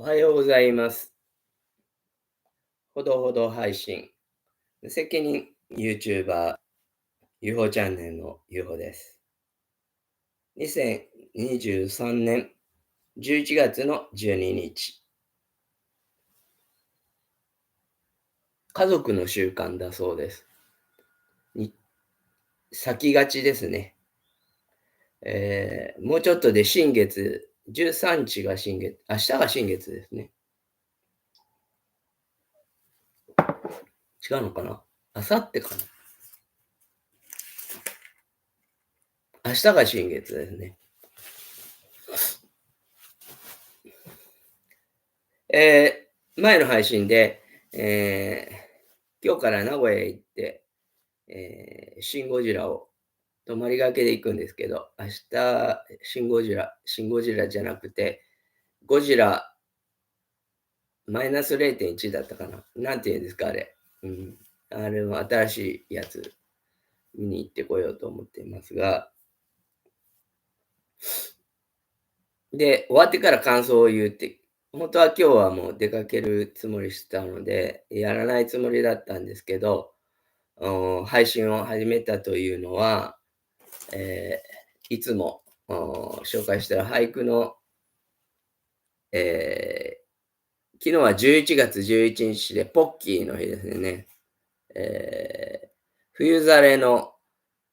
はようございます。ほどほど配信。責任 YouTuber、UFO チャンネルの UFO です。2023年11月の12日。家族の習慣だそうです。先がちですね。もうちょっとで新月、13日が新月、明日が新月ですね。違うのかな、明後日かな。明日が新月ですね。前の配信で、今日から名古屋へ行って、シン・ゴジラを泊まりがけで行くんですけど、明日、シン・ゴジラじゃなくて、ゴジラマイナス0.1だったかな。なんて言うんですか、あれ。うん。あれの新しいやつ、見に行ってこようと思っていますが、で、終わってから感想を言うって、本当は今日はもう出かけるつもりしてたので、やらないつもりだったんですけど、配信を始めたというのは、いつも紹介している俳句の、昨日は11月11日でポッキーの日ですね。冬ざれの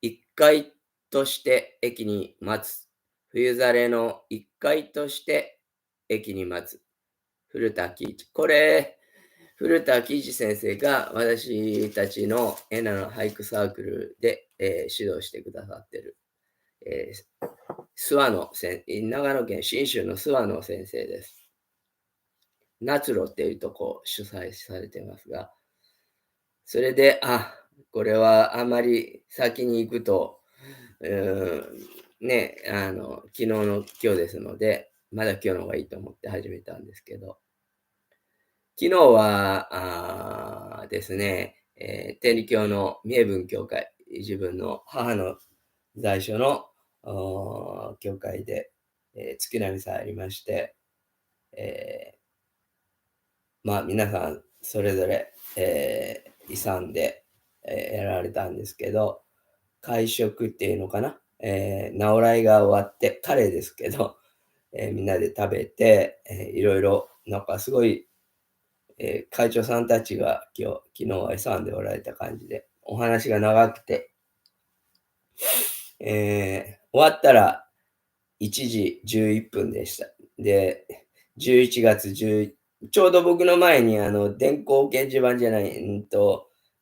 一階として駅に待つ。冬ざれの一階として駅に待つ。古田喜一。これ、古田喜一先生が私たちのエナの俳句サークルで、指導してくださっている、長野県信州の諏訪野先生です。夏路っていうとこ主催されてますが、それで、これはあまり先に行くと、ね、昨日の今日ですので、まだ今日の方がいいと思って始めたんですけど、昨日は、ですね、天理教の三重分教会、自分の母の在所の教会で、月並みさんありまして、皆さんそれぞれ、勇んで、やられたんですけど、会食っていうのかな、直来が終わって、カレーですけど、みんなで食べて、いろいろなんかすごい、会長さんたちが昨日は勇んでおられた感じで、お話が長くて、終わったら1時11分でした。で、11月10、ちょうど僕の前に電光掲示板じゃない、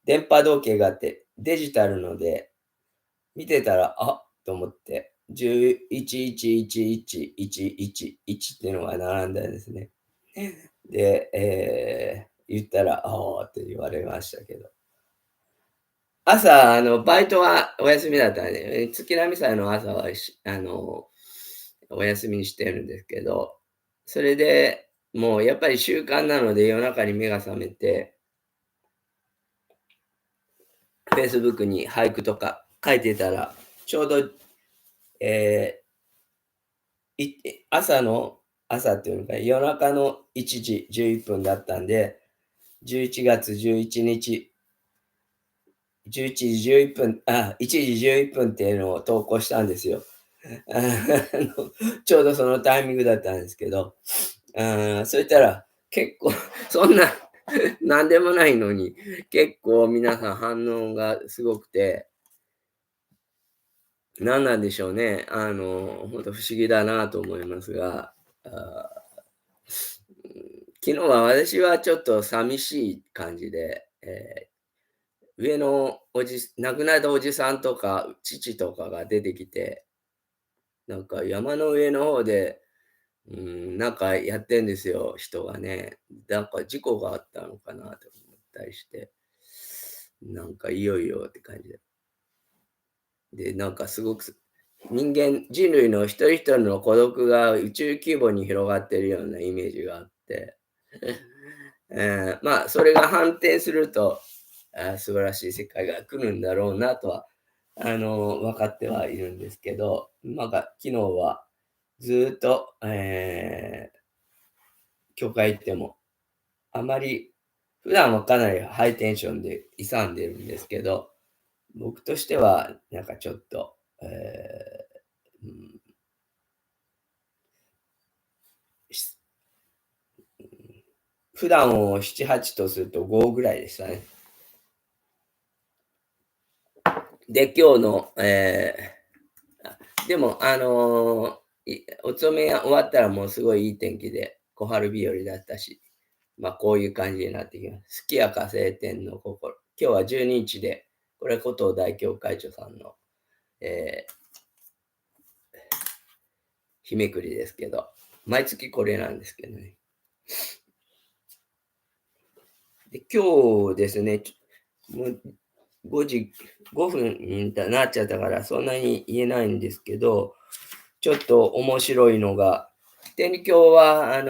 電波時計があって、デジタルので、見てたら、と思って、11111111っていうのが並んだんですね。で、言ったら、って言われましたけど。朝、バイトはお休みだったんで、月並祭の朝はお休みにしてるんですけど、それで、もうやっぱり習慣なので夜中に目が覚めて、Facebook に俳句とか書いてたら、ちょうど、え朝っていうのか、夜中の1時11分だったんで、11月11日、11時11分、1時11分っていうのを投稿したんですよ。ちょうどそのタイミングだったんですけど、そしたら結構そんななんでもないのに、結構皆さん反応がすごくて、何なんでしょうね。ほんと不思議だなと思いますが、昨日は私はちょっと寂しい感じで、上の亡くなったおじさんとか父とかが出てきて、なんか山の上の方で、なんかやってんですよ、人がね。なんか事故があったのかなと思ったりして、なんかいよいよって感じで。で、なんかすごく人類の一人一人の孤独が宇宙規模に広がってるようなイメージがあって、それが反転すると、素晴らしい世界が来るんだろうなとは、分かってはいるんですけど、昨日はずっと、教会行っても、あまり、普段はかなりハイテンションで勇んでるんですけど、僕としては、なんかちょっと、うん、し普段を7、8とすると5ぐらいでしたね。で、今日の、でも、お勤めが終わったらもうすごいいい天気で、小春日和だったし、まあ、こういう感じになってきます。すきやか晴天の心。今日は12日で、これ、古藤大教会長さんの、え日めくりですけど、毎月これなんですけどね。で、今日ですね、もう5時5分になっちゃったから、そんなに言えないんですけど、ちょっと面白いのが、天理教は、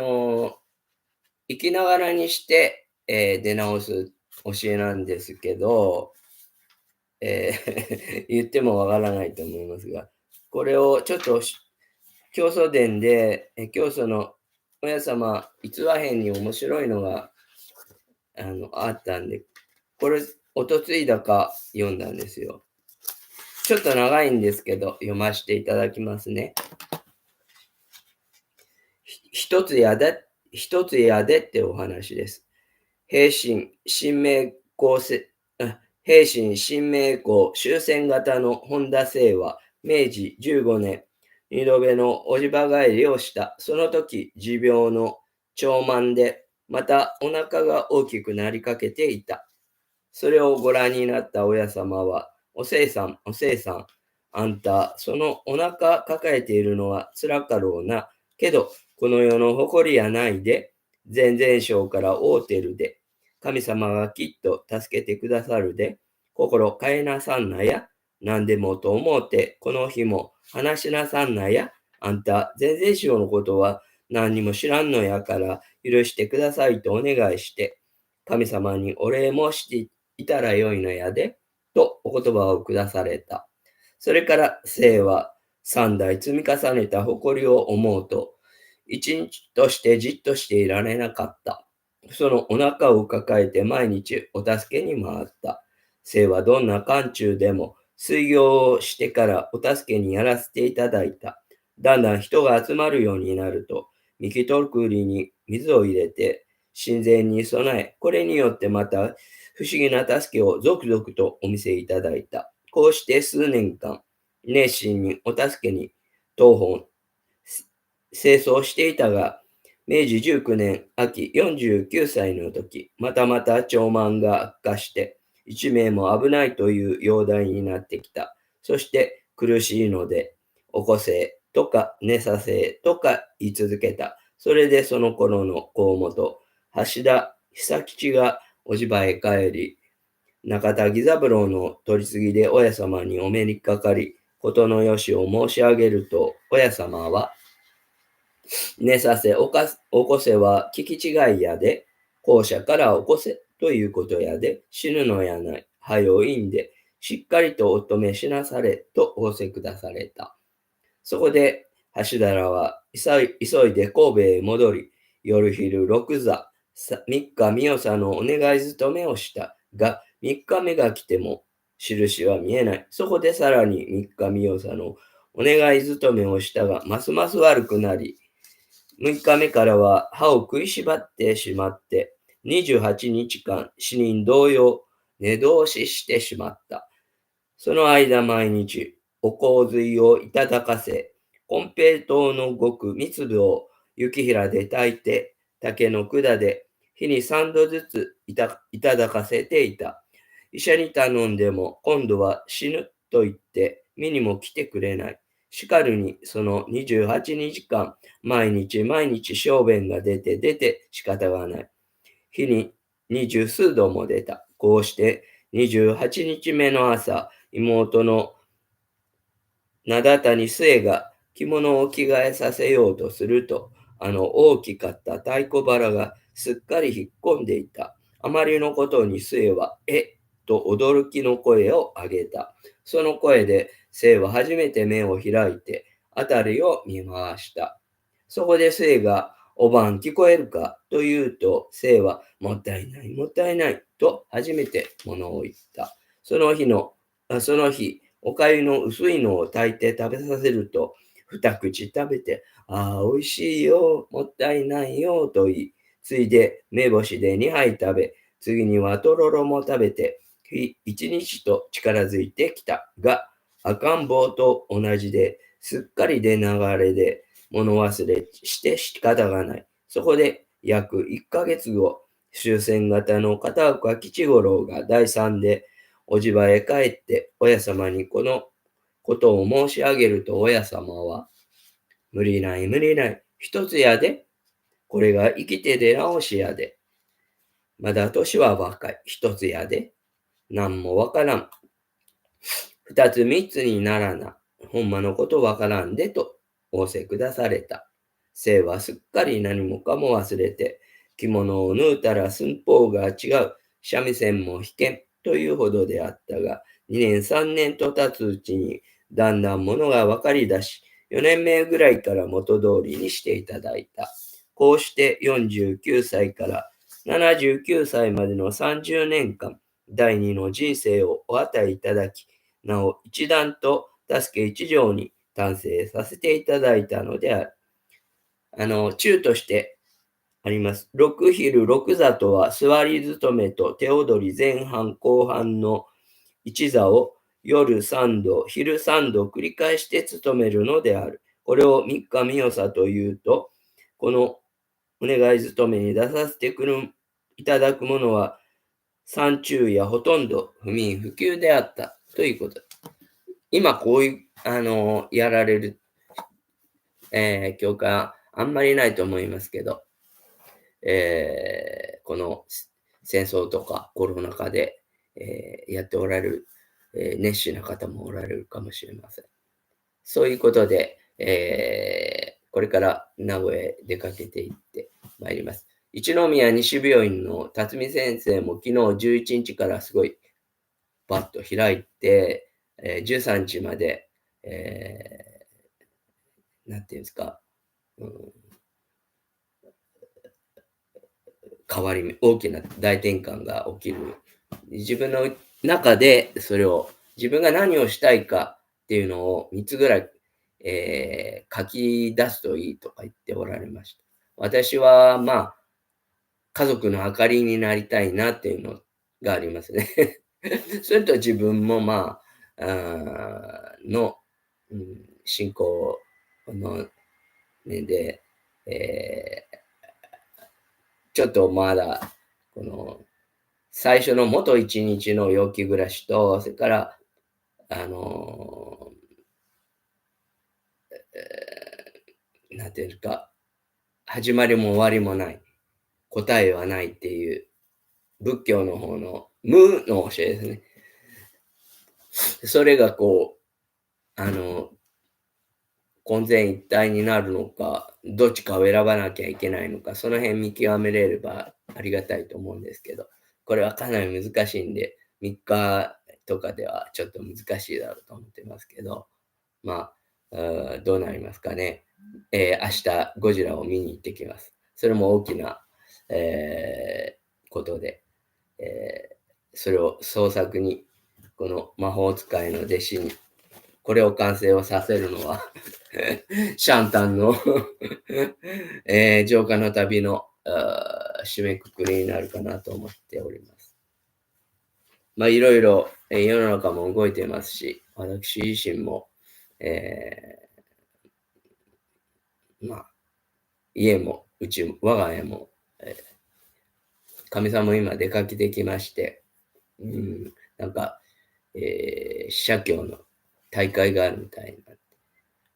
生きながらにして、出直す教えなんですけど、言ってもわからないと思いますが、これをちょっと教祖伝で、教祖の親様逸話編に面白いのがあったんで、これ、おとついだか読んだんですよ。ちょっと長いんですけど、読ませていただきますね。一つやでってお話です。平身、新名公せ、平身、新名公終戦型の本田姓は、明治15年、二度目のおじば帰りをした。その時、持病の長満で、またお腹が大きくなりかけていた。それをご覧になった親様は、おせいさん、おせいさん、あんた、そのお腹抱えているのは辛かろうな。けど、この世の誇りやないで、前々生から会うてるで、神様がきっと助けてくださるで、心変えなさんなや、何でもと思うて、この日も話しなさんなや、あんた、前々生のことは何にも知らんのやから許してくださいとお願いして、神様にお礼もしていたらよいのやで、とお言葉を下された。それから生は三代積み重ねた誇りを思うと、一日としてじっとしていられなかった。そのお腹を抱えて毎日お助けに回った。生はどんな寒中でも水行をしてからお助けにやらせていただいた。だんだん人が集まるようになると、ミキトルクリに水を入れて、神前に備え、これによってまた不思議な助けを続々とお見せいただいた。こうして数年間、熱心にお助けに当本、清掃していたが、明治19年秋49歳の時、またまた長満が悪化して、一名も危ないという容体になってきた。そして苦しいので、起こせとか寝させとか言い続けた。それでその頃の河本、橋田久吉がおじばへ帰り、中田義三郎の取り次ぎで親様にお目にかかり、ことのよしを申し上げると、親様は、寝させ、起こせは聞き違いやで、後者から起こせということやで、死ぬのやない、はよいんで、しっかりとお止めしなされと仰せくだされた。そこで、橋田は急いで神戸へ戻り、夜昼六座、三日三代のお願い勤めをした。が、三日目が来ても、印は見えない。そこでさらに三日三代のお願い勤めをしたが、ますます悪くなり、6日目からは歯を食いしばってしまって、28日間死人同様、寝通ししてしまった。その間毎日、お香水をいただかせ、金平糖のごく密度を雪平で炊いて、竹の管で日に3度ずついただかせていた。医者に頼んでも今度は死ぬと言って見にも来てくれない。しかるにその28日間、毎日毎日小便が出て仕方がない。日に20数度も出た。こうして28日目の朝、妹の灘谷末が着物を着替えさせようとすると、あの大きかった太鼓腹がすっかり引っ込んでいた。あまりのことに末は、と驚きの声を上げた。その声で末は初めて目を開いて、辺りを見回した。そこで末がおばん聞こえるかと言うと、生はもったいない、もったいないと初めて物を言った。その日、おかゆの薄いのを炊いて食べさせると、二口食べて、ああ、美味しいよ、もったいないよ、と言い、ついで目星で2杯食べ、次にはとろろも食べて、一日と力づいてきたが、赤ん坊と同じで、すっかりで流れで、物忘れして仕方がない。そこで約1ヶ月後、終戦型の片岡吉五郎が第三で、おじばへ帰って親様にこのことを申し上げると親様は、無理ない無理ない、一つやで、これが生きて出直しやで。まだ年は若い、一つやで。なんもわからん。二つ三つにならな。ほんまのことわからんでと仰せくだされた。生はすっかり何もかも忘れて、着物を縫うたら寸法が違う、三味線も弾けんというほどであったが、2年3年と経つうちに、だんだんものが分かり出し、4年目ぐらいから元通りにしていただいた。こうして49歳から79歳までの30年間、第二の人生をお与えいただき、なお一段と助け一条に完成させていただいたのである。中としてあります。六昼六座とは、座り勤めと手踊り前半後半の一座を夜三度、昼三度繰り返して務めるのである。これを三日三代というと、このお願い勤めに出させていただくものは、三中やほとんど不眠不休であったということ。今こういう、やられる、教会あんまりないと思いますけど、この戦争とかコロナ禍で、やっておられる、熱心な方もおられるかもしれません。そういうことで、これから名古屋へ出かけていってまいります。一宮西病院の辰巳先生も昨日11日からすごいバッと開いて、13日まで、なんていうんですか、うん、大きな大転換が起きる。自分の中でそれを、自分が何をしたいかっていうのを3つぐらい、書き出すといいとか言っておられました。私は、まあ、家族の明かりになりたいなっていうのがありますね。それと自分も、まあ、信仰のねで、ちょっとまだ、この、最初の元一日の陽気暮らしと、それから、あの、なんていうか、始まりも終わりもない、答えはないっていう、仏教の方の無の教えですね。それがこう、混然一体になるのか、どっちかを選ばなきゃいけないのか、その辺見極めれればありがたいと思うんですけど、これはかなり難しいんで、3日とかではちょっと難しいだろうと思ってますけど、まあ、どうなりますかね。明日ゴジラを見に行ってきます。それも大きな、ことで、それを創作に、この魔法使いの弟子に、これを完成をさせるのはシャンタンの浄化の旅の締めくくりになるかなと思っております。まあいろいろ、世の中も動いていますし、私自身も、まあ家も我が家も、かみさんも今出かけてきまして、なんか、社協の大会があるみたいになっ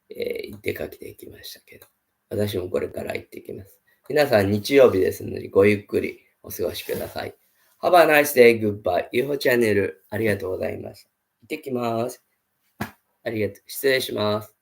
て、出かけてきましたけど、私もこれから行ってきます。皆さん日曜日ですので、ごゆっくりお過ごしください。Have a nice day, goodbye. UFO チャンネルありがとうございます。行ってきます。ありがとう。失礼します。